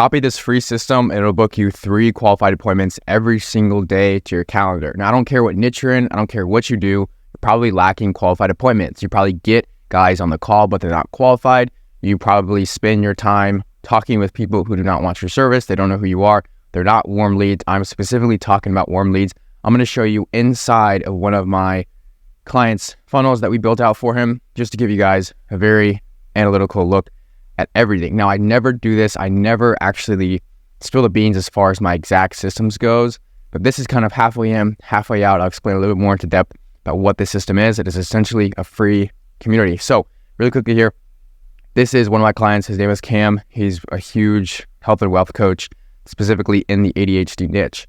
Copy this free system and it'll book you 3 qualified appointments every single day to your calendar. Now, I don't care what niche you're in. I don't care what you do. You're probably lacking qualified appointments. You probably get guys on the call, but they're not qualified. You probably spend your time talking with people who do not want your service. They don't know who you are. They're not warm leads. I'm specifically talking about warm leads. I'm going to show you inside of one of my clients' funnels that we built out for him, just to give you guys a very analytical look at everything. Now, I never do this. I never actually spill the beans as far as my exact systems goes, but this is kind of halfway in, halfway out. I'll explain a little bit more into depth about what this system is. It is essentially a free community. So really quickly here, this is one of my clients. His name is Cam. He's a huge health and wealth coach, specifically in the ADHD niche.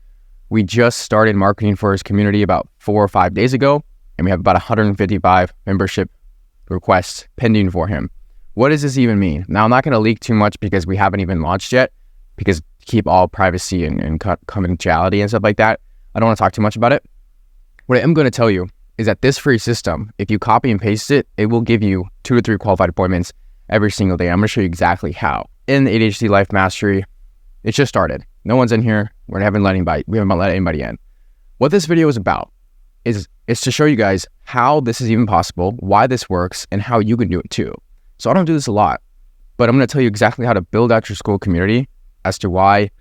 We just started marketing for his community about 4 or 5 days ago, and we have about 155 membership requests pending for him. What does this even mean? Now, I'm not going to leak too much because we haven't even launched yet, because to keep all privacy and confidentiality and stuff like that, I don't want to talk too much about it. What I am going to tell you is that this free system, if you copy and paste it, it will give you 2 to 3 qualified appointments every single day. I'm going to show you exactly how. In the ADHD Life Mastery, it just started. No one's in here. We haven't let anybody in. What this video is about is to show you guys how this is even possible, why this works, and how you can do it too. So I don't do this a lot, but I'm going to tell you exactly how to build out your school community as to why,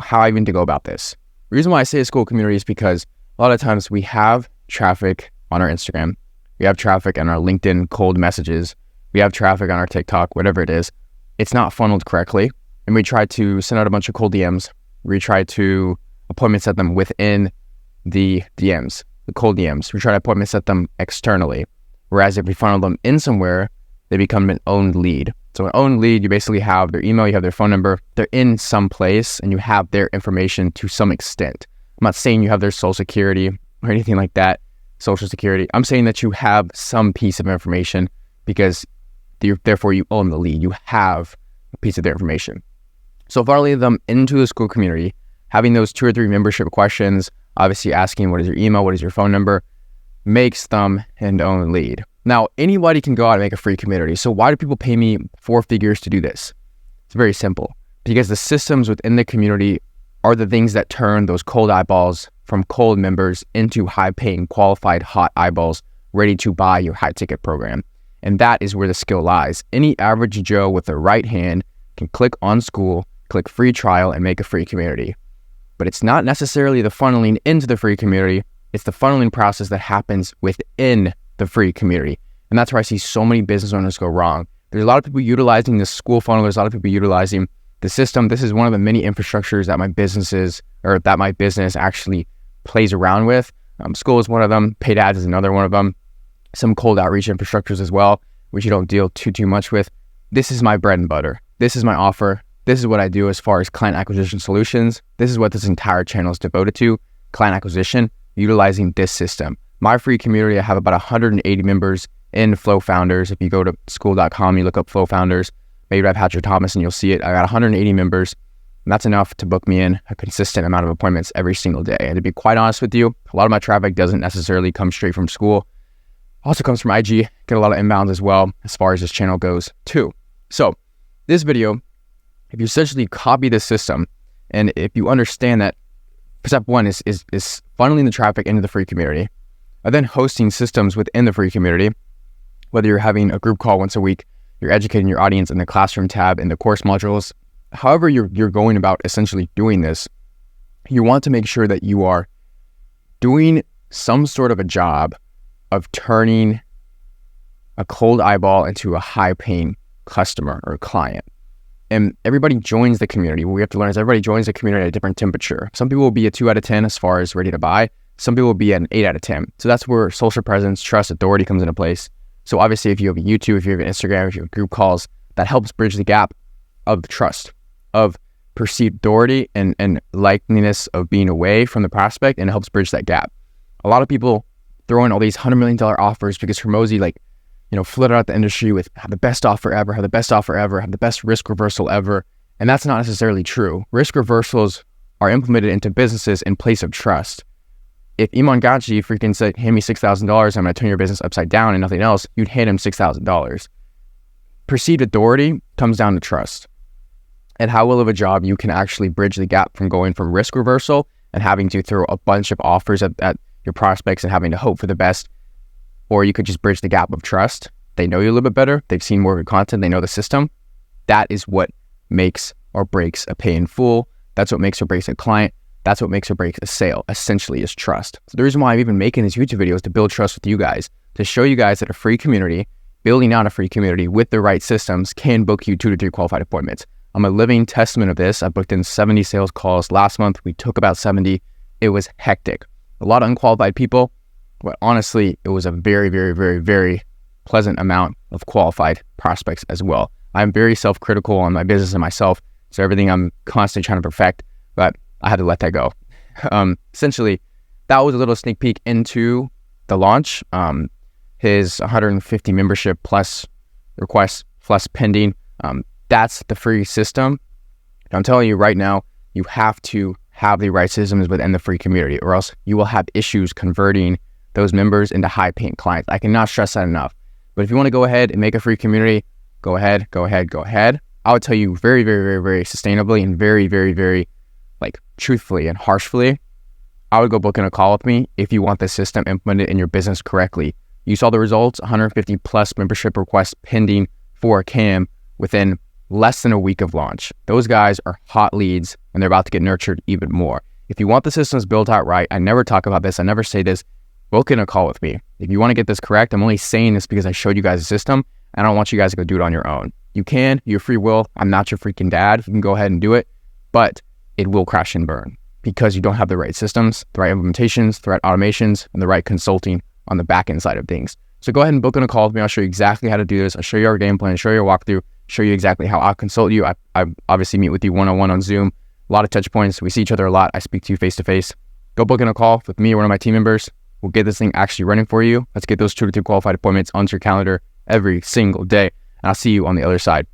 how even to go about this. The reason why I say a school community is because a lot of times we have traffic on our Instagram, we have traffic on our LinkedIn cold messages, we have traffic on our TikTok, whatever it is. It's not funneled correctly. And we try to send out a bunch of cold DMs. We try to appointment set them within the DMs, the cold DMs. We try to appointment set them externally. Whereas if we funnel them in somewhere, they become an owned lead. So an owned lead, you basically have their email, you have their phone number, they're in some place, and you have their information to some extent. I'm not saying you have their social security or anything like that, social security. I'm saying that you have some piece of information because therefore you own the lead. You have a piece of their information. So funneling them into the school community, having those 2 or 3 membership questions, obviously asking what is your email, what is your phone number, makes them an owned lead. Now, anybody can go out and make a free community. So why do people pay me 4 figures to do this? It's very simple. Because the systems within the community are the things that turn those cold eyeballs from cold members into high-paying, qualified, hot eyeballs ready to buy your high-ticket program. And that is where the skill lies. Any average Joe with the right hand can click on school, click free trial, and make a free community. But it's not necessarily the funneling into the free community. It's the funneling process that happens within the free community. And that's where I see so many business owners go wrong. There's a lot of people utilizing the school funnel. There's a lot of people utilizing the system. This is one of the many infrastructures that my business actually plays around with. School is one of them. Paid ads is another one of them. Some cold outreach infrastructures as well, which you don't deal too much with. This is my bread and butter. This is my offer. This is what I do as far as client acquisition solutions. This is what this entire channel is devoted to, client acquisition, utilizing this system. My free community, I have about 180 members in Flow Founders. If you go to school.com, you look up Flow Founders, maybe I've had your Thomason, you'll see it. I got 180 members, and that's enough to book me in a consistent amount of appointments every single day. And to be quite honest with you, a lot of my traffic doesn't necessarily come straight from school. Also comes from IG, get a lot of inbounds as well, as far as this channel goes too. So this video, if you essentially copy this system, and if you understand that step 1 is funneling the traffic into the free community, and then hosting systems within the free community, whether you're having a group call once a week, you're educating your audience in the classroom tab, in the course modules, however you're going about essentially doing this, you want to make sure that you are doing some sort of a job of turning a cold eyeball into a high-paying customer or client. And everybody joins the community. What we have to learn is everybody joins the community at a different temperature. Some people will be a 2 out of 10 as far as ready to buy. Some people will be an 8 out of 10. So that's where social presence, trust, authority comes into place. So obviously if you have a YouTube, if you have an Instagram, if you have group calls, that helps bridge the gap of trust, of perceived authority and likeliness of being away from the prospect, and it helps bridge that gap. A lot of people throw in all these $100 million offers because Hormozy flooded out the industry with have the best offer ever, have the best offer ever, have the best risk reversal ever. And that's not necessarily true. Risk reversals are implemented into businesses in place of trust. If Iman Ghazi freaking said, hand me $6,000, I'm going to turn your business upside down and nothing else, you'd hand him $6,000. Perceived authority comes down to trust. and how well of a job you can actually bridge the gap from going from risk reversal and having to throw a bunch of offers at your prospects and having to hope for the best, or you could just bridge the gap of trust. They know you a little bit better. They've seen more of your content. They know the system. That is what makes or breaks a pay in full. That's what makes or breaks a client. That's what makes or breaks a sale, essentially, is trust. So the reason why I'm even making these YouTube videos is to build trust with you guys, to show you guys that a free community, building out a free community with the right systems can book you 2 to 3 qualified appointments. I'm a living testament of this. I booked in 70 sales calls last month. We took about 70. It was hectic. A lot of unqualified people, but honestly, it was a very, very, very, very pleasant amount of qualified prospects as well. I'm very self-critical on my business and myself, so everything I'm constantly trying to perfect, but I had to let that go. Essentially, that was a little sneak peek into the launch. His 150 membership plus requests plus pending. That's the free system. I'm telling you right now, you have to have the right systems within the free community, or else you will have issues converting those members into high-paying clients. I cannot stress that enough. But if you want to go ahead and make a free community, go ahead. I would tell you very, very, very, very sustainably and very, very, very truthfully and harshly, I would go book in a call with me if you want the system implemented in your business correctly. You saw the results, 150 plus membership requests pending for CAM within less than a week of launch. Those guys are hot leads and they're about to get nurtured even more. If you want the systems built out right, I never talk about this, I never say this, book in a call with me. If you want to get this correct, I'm only saying this because I showed you guys a system and I don't want you guys to go do it on your own. You can, your free will. I'm not your freaking dad. You can go ahead and do it, but it will crash and burn because you don't have the right systems, the right implementations, the right automations, and the right consulting on the back end side of things. So go ahead and book in a call with me. I'll show you exactly how to do this. I'll show you our game plan, show you our walkthrough, show you exactly how I'll consult you. I obviously meet with you one-on-one on Zoom. A lot of touch points. We see each other a lot. I speak to you face-to-face. Go book in a call with me or one of my team members. We'll get this thing actually running for you. Let's get those 2 to 3 qualified appointments onto your calendar every single day. And I'll see you on the other side.